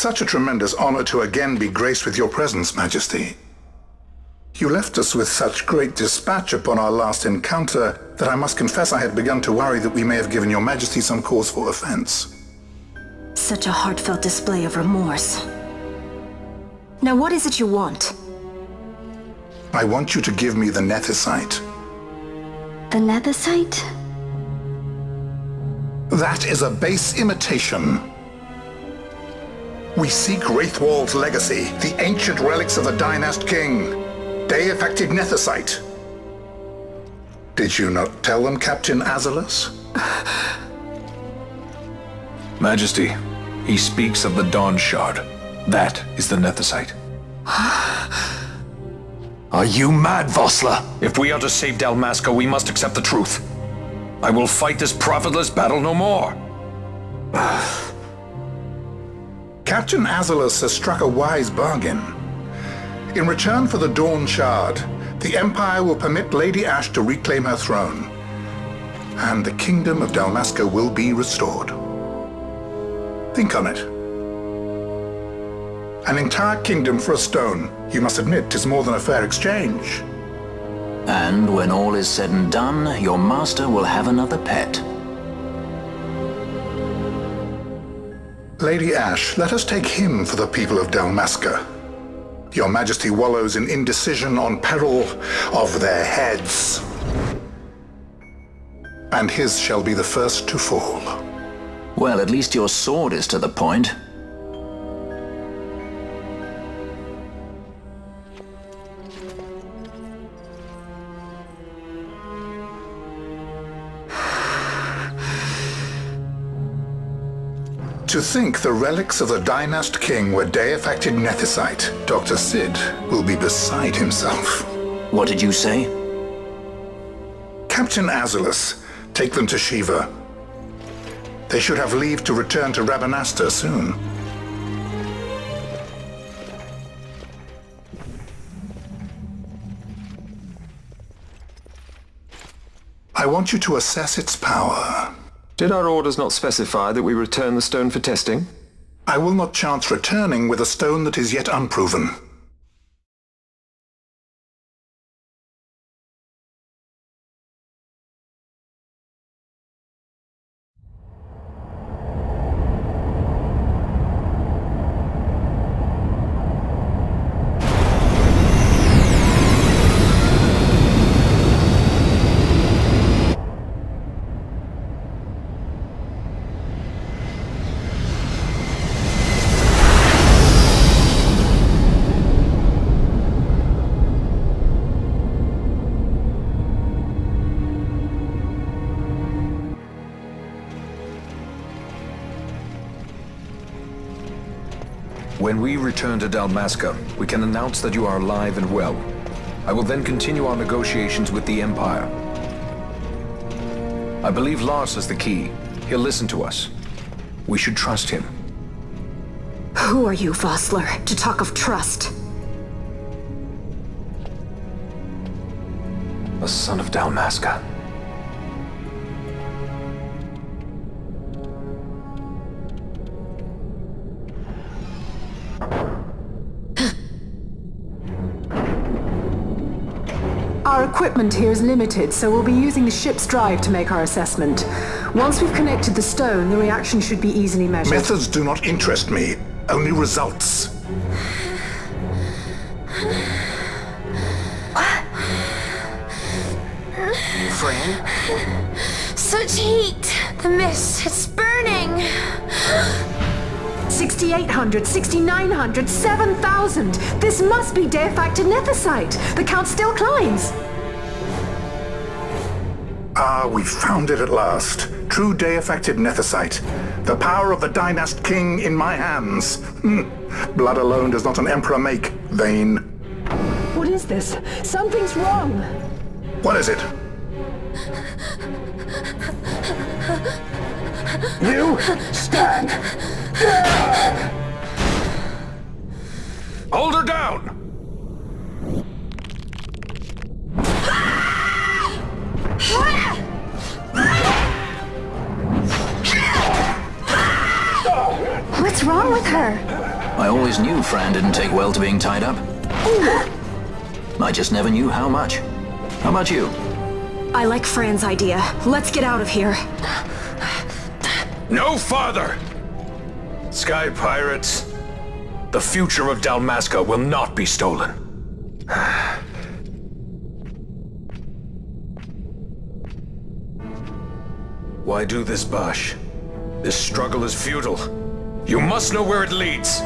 such a tremendous honor to again be graced with your presence, Majesty. You left us with such great dispatch upon our last encounter that I must confess I had begun to worry that we may have given your Majesty some cause for offense. Such a heartfelt display of remorse. Now what is it you want? I want you to give me the Nethicite. The Nethicite? That is a base imitation. We seek Wraithwald's legacy, the ancient relics of the Dynast King. Day-affected Nethicite. Did you not tell them, Captain Azalus? Majesty, he speaks of the Dawn Shard. That is the Nethicite. Are you mad, Vossler? If we are to save Dalmasca, we must accept the truth. I will fight this profitless battle no more. Captain Azalus has struck a wise bargain. In return for the Dawn Shard, the Empire will permit Lady Ash to reclaim her throne, and the Kingdom of Dalmasca will be restored. Think on it. An entire kingdom for a stone, you must admit, is more than a fair exchange. And when all is said and done, your master will have another pet. Lady Ash, let us take him for the people of Dalmasca. Your Majesty wallows in indecision on peril of their heads. And his shall be the first to fall. Well, at least your sword is to the point. To think the relics of the Dynast King were day-affected Nethicite, Dr. Sid will be beside himself. What did you say? Captain Azalus, take them to Shiva. They should have leave to return to Rabanastre soon. I want you to assess its power. Did our orders not specify that we return the stone for testing? I will not chance returning with a stone that is yet unproven. When we return to Dalmasca, we can announce that you are alive and well. I will then continue our negotiations with the Empire. I believe Lars has the key. He'll listen to us. We should trust him. Who are you, Vossler, to talk of trust? A son of Dalmasca. Our equipment here is limited, so we'll be using the ship's drive to make our assessment. Once we've connected the stone, the reaction should be easily measured. Methods do not interest me, only results. Fran? Such heat! The mist, it's burning! 6,800, 6,900, 7,000! This must be day-affected Nethicite! The count still climbs! Ah, we found it at last. True day-affected Nethicite. The power of the Dynast King in my hands. Blood alone does not an emperor make, Vayne. What is this? Something's wrong! What is it? You stand! Hold her down! What's wrong with her? I always knew Fran didn't take well to being tied up. I just never knew how much. How about you? I like Fran's idea. Let's get out of here. No farther! Sky Pirates, the future of Dalmasca will not be stolen. Why do this, Bash? This struggle is futile. You must know where it leads.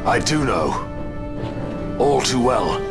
I do know. All too well.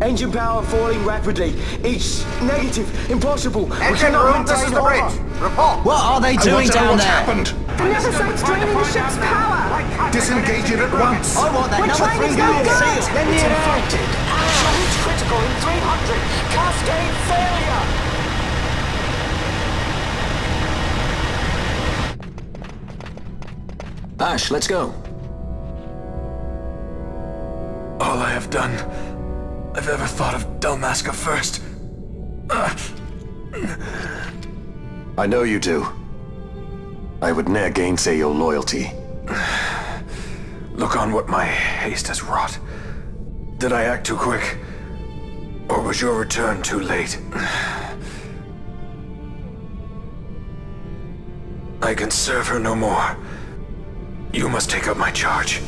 Engine power falling rapidly. It's negative. Impossible. Engine room, this is the bridge. Report. What are they doing down What's there? happened? The Neversite's draining the ship's power! Disengage it at once. I want that We're number trying 3 to go unit good. sealed. Then It's the infected. Charge critical in 300. Cascade failure. Ash, let's go. All I have done, I've ever thought of Dalmasca first. I know you do. I would ne'er gainsay your loyalty. Look on what my haste has wrought. Did I act too quick? Or was your return too late? I can serve her no more. You must take up my charge.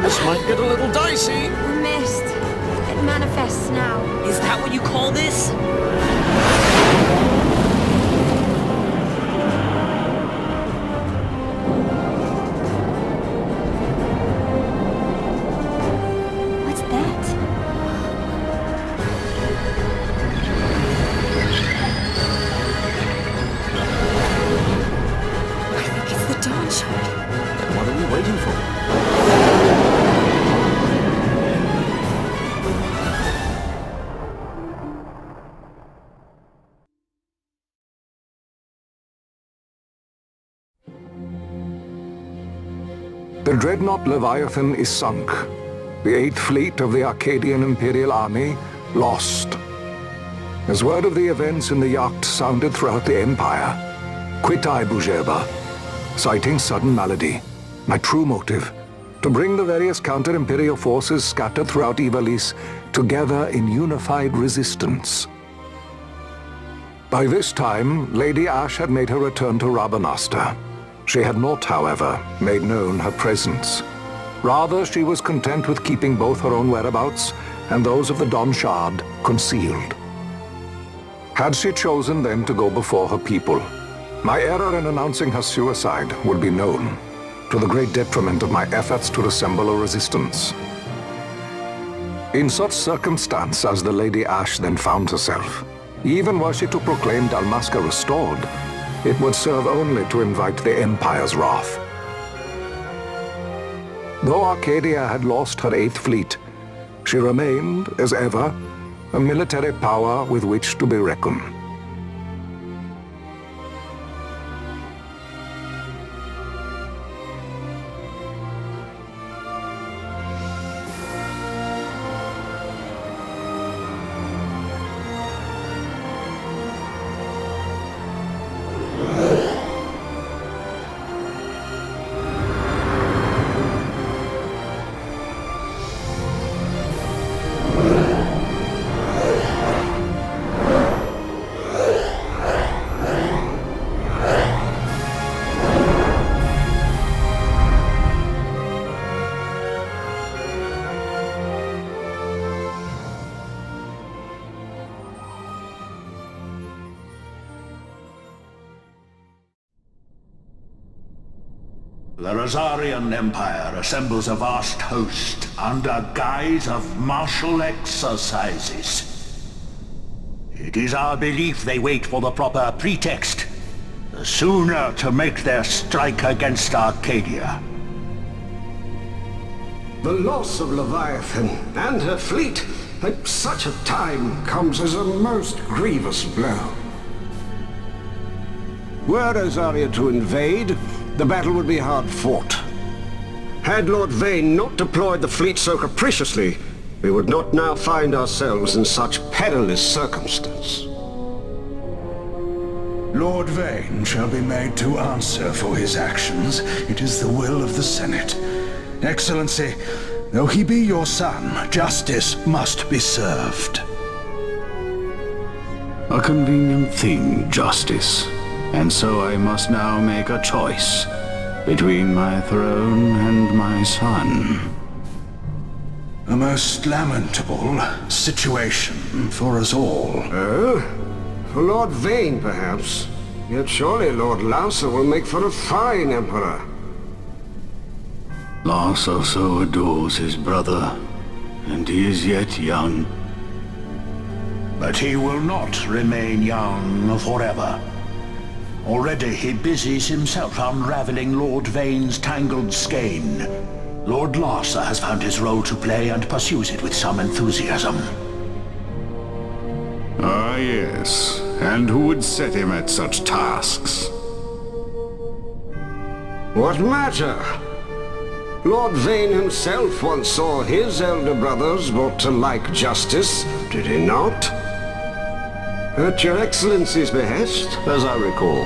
This might get a little dicey. The mist. It manifests now. Is that what you call this? What's that? I think it's the dawn shard. Then what are we waiting for? The dreadnought Leviathan is sunk. The 8th Fleet of the Arcadian Imperial Army lost. As word of the events in the yacht sounded throughout the Empire, quit I Bujeba, citing sudden malady. My true motive, to bring the various counter-imperial forces scattered throughout Ivalice together in unified resistance. By this time, Lady Ash had made her return to Rabanastre. She had not, however, made known her presence. Rather, she was content with keeping both her own whereabouts and those of the Don Shard concealed. Had she chosen then to go before her people, my error in announcing her suicide would be known, to the great detriment of my efforts to assemble a resistance. In such circumstance as the Lady Ashe then found herself, even were she to proclaim Dalmasca restored, it would serve only to invite the Empire's wrath. Though Arcadia had lost her 8th Fleet, she remained, as ever, a military power with which to be reckoned. The Rosarian Empire assembles a vast host under guise of martial exercises. It is our belief they wait for the proper pretext, the sooner to make their strike against Arcadia. The loss of Leviathan and her fleet at such a time comes as a most grievous blow. Were Rosaria to invade, the battle would be hard fought. Had Lord Vayne not deployed the fleet so capriciously, we would not now find ourselves in such perilous circumstance. Lord Vayne shall be made to answer for his actions. It is the will of the Senate. Excellency, though he be your son, justice must be served. A convenient thing, justice. And so I must now make a choice between my throne and my son. A most lamentable situation for us all. Oh? For Lord Vayne, perhaps. Yet surely Lord Lauser will make for a fine emperor. Lauser so adores his brother, and he is yet young. But he will not remain young forever. Already he busies himself unraveling Lord Vayne's tangled skein. Lord Larsa has found his role to play and pursues it with some enthusiasm. Ah, yes. And who would set him at such tasks? What matter? Lord Vayne himself once saw his elder brothers brought to like justice, did he not? At your Excellency's behest, as I recall.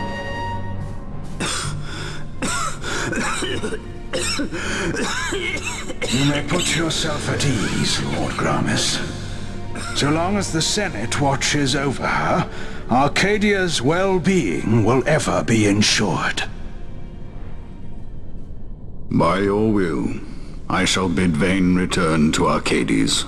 You may put yourself at ease, Lord Gramis. So long as the Senate watches over her, Arcadia's well-being will ever be ensured. By your will, I shall bid Vayne return to Arcades.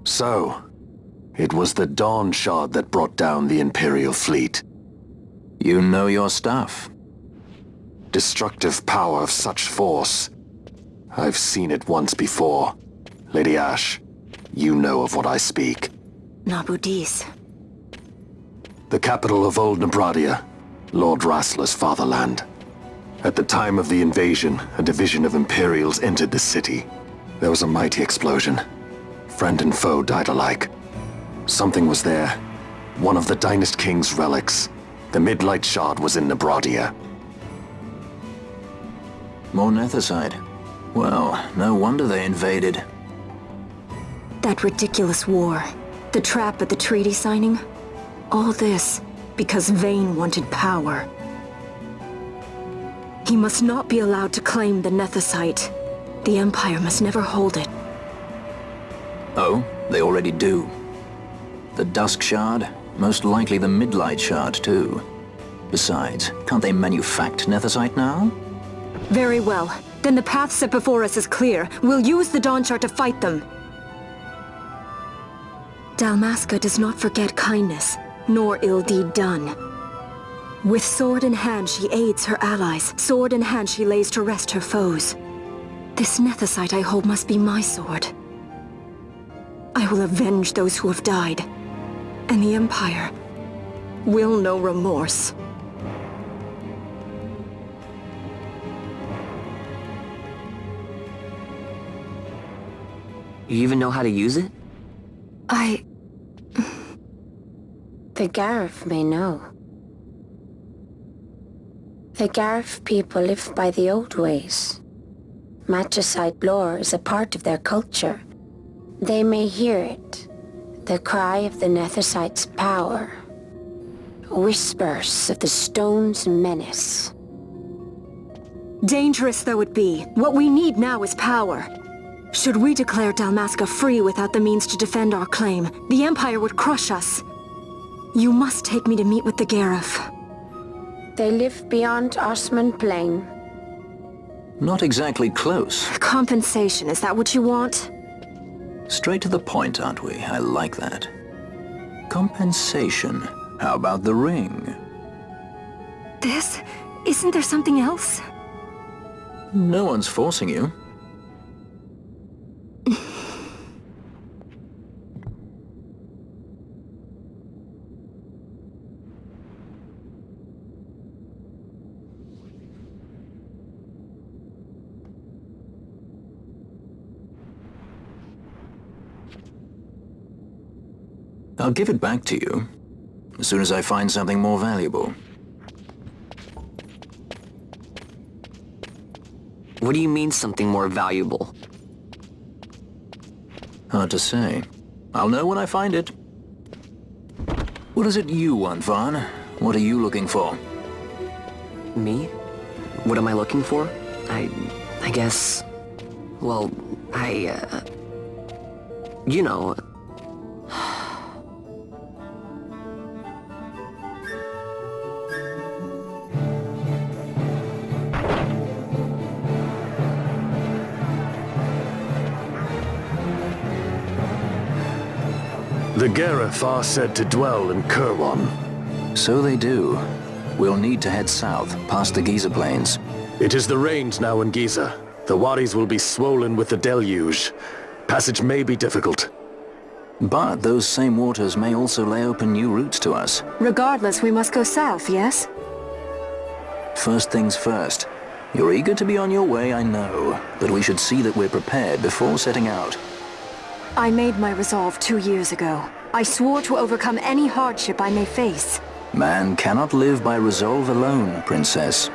So, It was the Dawn Shard that brought down the Imperial fleet. You know your stuff. Destructive power of such force. I've seen it once before. Lady Ash, you know of what I speak. Nabudis. The capital of Old Nebradia, Lord Rassler's fatherland. At the time of the invasion, a division of Imperials entered the city. There was a mighty explosion. Friend and foe died alike. Something was there. One of the Dynast King's relics. The Midlight Shard was in Nebradia. More Nethicite. Well, no wonder they invaded. That ridiculous war. The trap at the treaty signing. All this because Vayne wanted power. He must not be allowed to claim the Nethicite. The Empire must never hold it. Oh, they already do. The Dusk Shard, most likely the Midlight Shard too. Besides, can't they manufacture Nethicite now? Very well. Then the path set before us is clear. We'll use the Dawn Shard to fight them. Dalmasca does not forget kindness, nor ill deed done. With sword in hand, she aids her allies. Sword in hand, she lays to rest her foes. This Nethicite I hold must be my sword. I will avenge those who have died. And the Empire will know remorse. You even know how to use it? The Garif may know. The Garif people live by the old ways. Magicite lore is a part of their culture. They may hear it, the cry of the Nethicite's power. Whispers of the stone's menace. Dangerous though it be, what we need now is power. Should we declare Dalmasca free without the means to defend our claim, the Empire would crush us. You must take me to meet with the Garif. They live beyond Osman Plain. Not exactly close. Compensation, is that what you want? Straight to the point, aren't we? I like that. Compensation. How about the ring? This? Isn't there something else? No one's forcing you. I'll give it back to you, as soon as I find something more valuable. What do you mean something more valuable? Hard to say. I'll know when I find it. What is it you want, Vaughn? What are you looking for? Me? What am I looking for? I guess... Well, you know... The Garif are said to dwell in Kirwan. So they do. We'll need to head south, past the Giza Plains. It is the rains now in Giza. The wadis will be swollen with the deluge. Passage may be difficult. But those same waters may also lay open new routes to us. Regardless, we must go south, yes? First things first. You're eager to be on your way, I know. But we should see that we're prepared before setting out. I made my resolve 2 years ago. I swore to overcome any hardship I may face. Man cannot live by resolve alone, Princess.